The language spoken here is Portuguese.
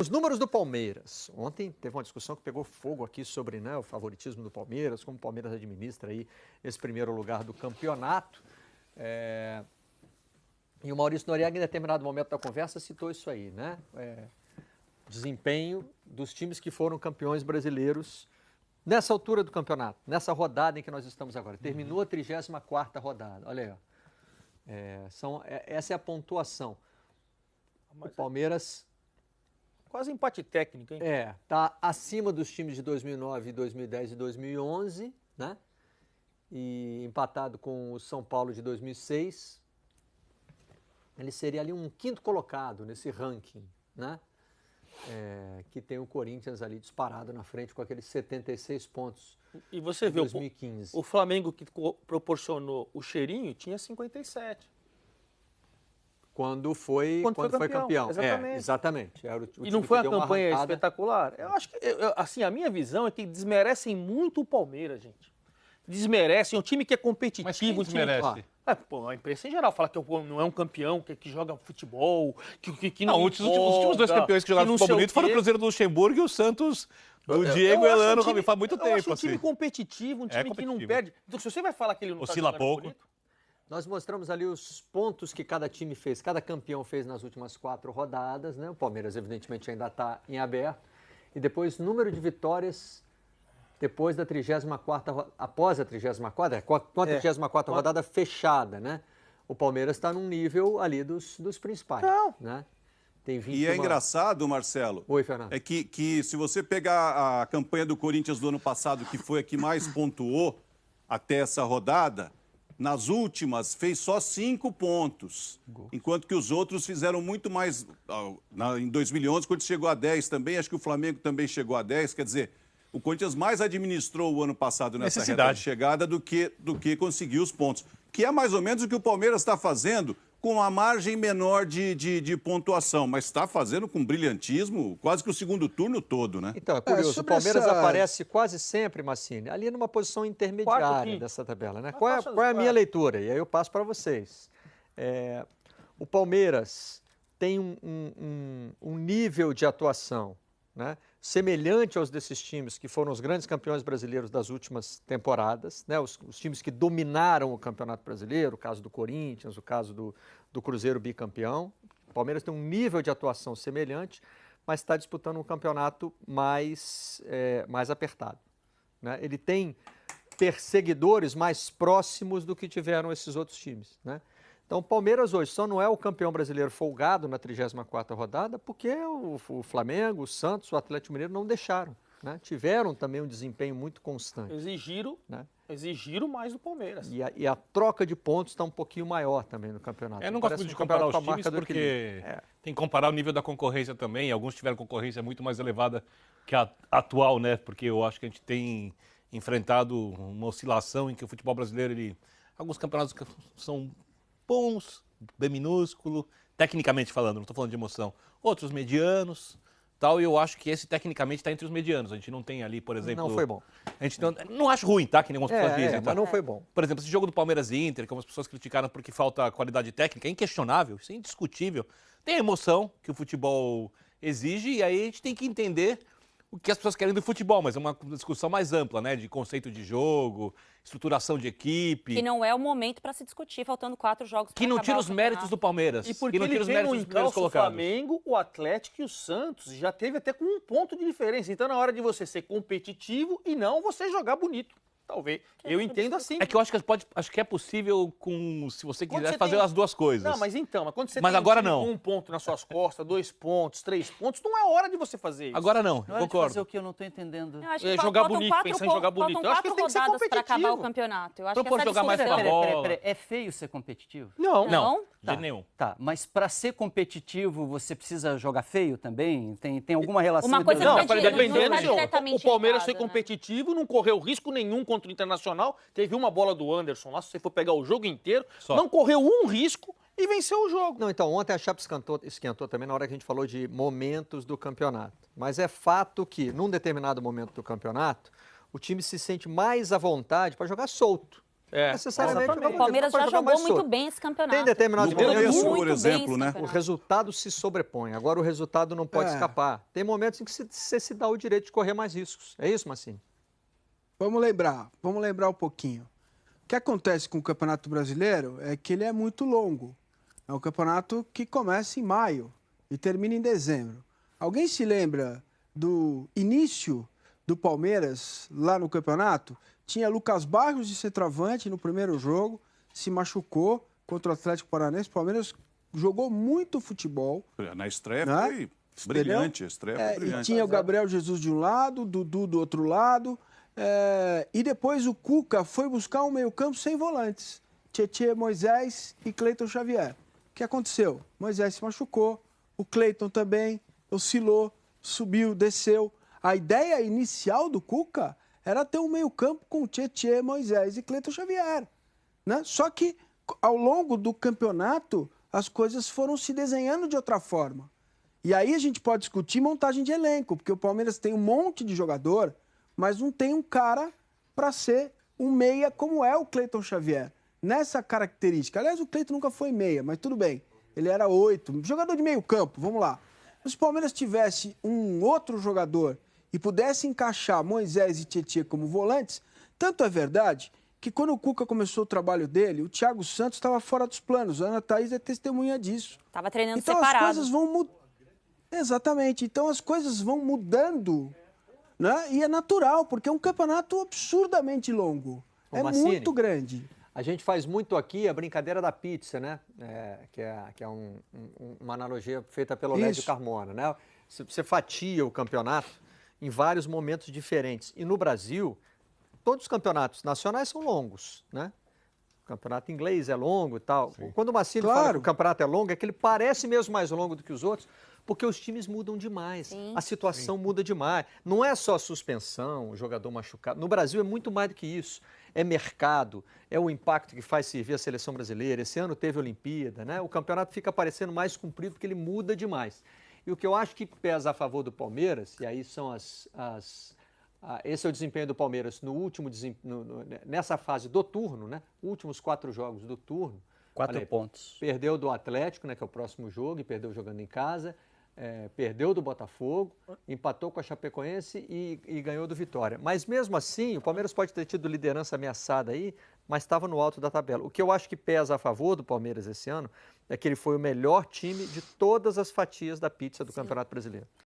Os números do Palmeiras. Ontem teve uma discussão que pegou fogo aqui sobre, né, o favoritismo do Palmeiras, como o Palmeiras administra aí esse primeiro lugar do campeonato. E o Maurício Noriega, em determinado momento da conversa, citou isso aí, né? Desempenho dos times que foram campeões brasileiros nessa altura do campeonato, nessa rodada em que nós estamos agora. Terminou a 34ª rodada. Olha aí, ó. Essa é a pontuação. O Palmeiras... Quase empate técnico, hein? Tá acima dos times de 2009, 2010 e 2011, né? E empatado com o São Paulo de 2006. Ele seria ali um quinto colocado nesse ranking, né? Que tem o Corinthians ali disparado na frente com aqueles 76 pontos. E você vê, 2015. O Flamengo que proporcionou o cheirinho tinha 57. Quando foi campeão. Exatamente. Exatamente. Era o e não foi uma campanha espetacular? Eu acho que, assim, a minha visão é que desmerecem muito o Palmeiras, gente. Desmerecem. É um time que é competitivo. Mas quem desmerece? A imprensa em geral fala que não é um campeão, que joga futebol, que não os últimos dois campeões que jogaram futebol bonito foram o Cruzeiro do Luxemburgo e o Santos do Diego Elano, faz muito tempo. Eu acho um time competitivo, um time que não perde. Então, se você vai falar que ele não está jogando bonito... Nós mostramos ali os pontos que cada time fez, cada campeão fez nas últimas 4 rodadas, né? O Palmeiras, evidentemente, ainda está em aberto. E depois, número de vitórias depois da 34ª, após a 34ª, com a 34ª rodada fechada, né? O Palmeiras está num nível ali dos principais, né? Tem 21... E é engraçado, Marcelo, Oi, Fernando. é que se você pegar a campanha do Corinthians do ano passado, que foi a que mais pontuou até essa rodada, nas últimas fez só 5 pontos, enquanto que os outros fizeram muito mais. Em 2011, quando chegou a 10 também, acho que o Flamengo também chegou a 10, quer dizer, o Corinthians mais administrou o ano passado nessa reta de chegada do que conseguiu os pontos, que é mais ou menos o que o Palmeiras está fazendo com uma margem menor de pontuação, mas está fazendo com brilhantismo quase que o segundo turno todo, né? Então, é curioso, o Palmeiras aparece quase sempre, Massini, ali numa posição intermediária dessa tabela, né? Qual é a minha leitura? E aí eu passo para vocês. O Palmeiras tem um nível de atuação, né, semelhante aos desses times que foram os grandes campeões brasileiros das últimas temporadas, né, os times que dominaram o Campeonato Brasileiro, o caso do Corinthians, o caso do Cruzeiro bicampeão. O Palmeiras tem um nível de atuação semelhante, mas está disputando um campeonato mais apertado, né? Ele tem perseguidores mais próximos do que tiveram esses outros times, né? Então, o Palmeiras hoje só não é o campeão brasileiro folgado na 34ª rodada porque o Flamengo, o Santos, o Atlético Mineiro não deixaram, né? Tiveram também um desempenho muito constante. Exigiram mais do Palmeiras. E a troca de pontos está um pouquinho maior também no campeonato. Eu não gosto muito de comparar os times porque tem que comparar o nível da concorrência também. Alguns tiveram concorrência muito mais elevada que a atual, né? Porque eu acho que a gente tem enfrentado uma oscilação em que o futebol brasileiro, alguns campeonatos são bons, bem minúsculo, tecnicamente falando, não estou falando de emoção. Outros medianos, tal, e eu acho que esse tecnicamente está entre os medianos. A gente não tem ali, por exemplo... Não foi bom. A gente não acho ruim, tá? Que nem algumas pessoas dizem. Mas não foi bom. Por exemplo, esse jogo do Palmeiras e Inter, como as pessoas criticaram porque falta qualidade técnica, é inquestionável, isso é indiscutível. Tem a emoção que o futebol exige e aí a gente tem que entender o que as pessoas querem do futebol, mas é uma discussão mais ampla, né? De conceito de jogo, estruturação de equipe. Que não é o momento para se discutir, faltando 4 jogos para que não tira os méritos do Palmeiras. E porque ele tem no encalço o Flamengo, o Atlético e o Santos. Já teve até com 1 ponto de diferença. Então, na hora de você ser competitivo e não você jogar bonito. Talvez. Eu entendo assim. É que eu acho que é possível se você quiser fazer as duas coisas. Não, mas quando você tem agora não. 1 ponto nas suas costas, 2 pontos, 3 pontos, não é hora de você fazer isso. Agora não, eu concordo. Fazer o que eu não estou entendendo. Jogar bonito, pensar em jogar bonito. Eu acho que tem que ser competitivo. Para acabar o campeonato. Eu acho que jogar mais pra bola. É feio ser competitivo? Não. De nenhum. Tá, mas para ser competitivo, você precisa jogar feio também? Tem alguma relação? Uma coisa não, dependendo o Palmeiras foi competitivo, não correu risco nenhum contra o Internacional. Teve uma bola do Anderson lá, se você for pegar o jogo inteiro, não correu um risco e venceu o jogo. Não, então, ontem a chapa esquentou também na hora que a gente falou de momentos do campeonato. Mas é fato que, num determinado momento do campeonato, o time se sente mais à vontade para jogar solto. Necessariamente. O Palmeiras já jogou muito bem esse campeonato. Tem determinados momentos, por exemplo, né? O resultado se sobrepõe. Agora o resultado não pode escapar. Tem momentos em que você se dá o direito de correr mais riscos. É isso, Massini? Vamos lembrar um pouquinho. O que acontece com o Campeonato Brasileiro é que ele é muito longo. É um campeonato que começa em maio e termina em dezembro. Alguém se lembra do início do Palmeiras lá no campeonato? Tinha Lucas Barros de centroavante no primeiro jogo, se machucou contra o Atlético Paranaense. O Palmeiras jogou muito futebol. Na estreia foi brilhante. E tinha o Gabriel Jesus de um lado, o Dudu do outro lado. E depois o Cuca foi buscar um meio-campo sem volantes. Tietê, Moisés e Cleiton Xavier. O que aconteceu? Moisés se machucou, o Cleiton também oscilou, subiu, desceu. A ideia inicial do Cuca era ter um meio-campo com Tietê, Moisés e Cleiton Xavier. Né? Só que, ao longo do campeonato, as coisas foram se desenhando de outra forma. E aí a gente pode discutir montagem de elenco, porque o Palmeiras tem um monte de jogador, mas não tem um cara para ser um meia como é o Cleiton Xavier. Nessa característica. Aliás, o Cleiton nunca foi meia, mas tudo bem. Ele era 8, jogador de meio campo, vamos lá. Se o Palmeiras tivesse um outro jogador e pudesse encaixar Moisés e Tietê como volantes, tanto é verdade que quando o Cuca começou o trabalho dele, o Thiago Santos estava fora dos planos. A Ana Thaís é testemunha disso. Estava treinando então, separado. As coisas vão mudando. Exatamente. Então as coisas vão mudando, né? E é natural, porque é um campeonato absurdamente longo. Massini, muito grande. A gente faz muito aqui a brincadeira da pizza, né? Que é uma analogia feita pelo Lédio Carmona, né? Você fatia o campeonato em vários momentos diferentes. E no Brasil, todos os campeonatos nacionais são longos, né? O campeonato inglês é longo e tal. Sim. Quando o Massini fala que o campeonato é longo, é que ele parece mesmo mais longo do que os outros, porque os times mudam demais. Sim. A situação muda demais. Não é só suspensão, o jogador machucado. No Brasil é muito mais do que isso. É mercado, é o impacto que faz servir a seleção brasileira. Esse ano teve Olimpíada, né? O campeonato fica parecendo mais comprido porque ele muda demais. E o que eu acho que pesa a favor do Palmeiras, e aí são esse é o desempenho do Palmeiras nessa fase do turno, né? Últimos 4 jogos do turno. 4 pontos. Perdeu do Atlético, né, que é o próximo jogo, e perdeu jogando em casa. Perdeu do Botafogo, empatou com a Chapecoense e ganhou do Vitória. Mas mesmo assim, o Palmeiras pode ter tido liderança ameaçada aí, mas estava no alto da tabela. O que eu acho que pesa a favor do Palmeiras esse ano é que ele foi o melhor time de todas as fatias da pizza do Campeonato Brasileiro.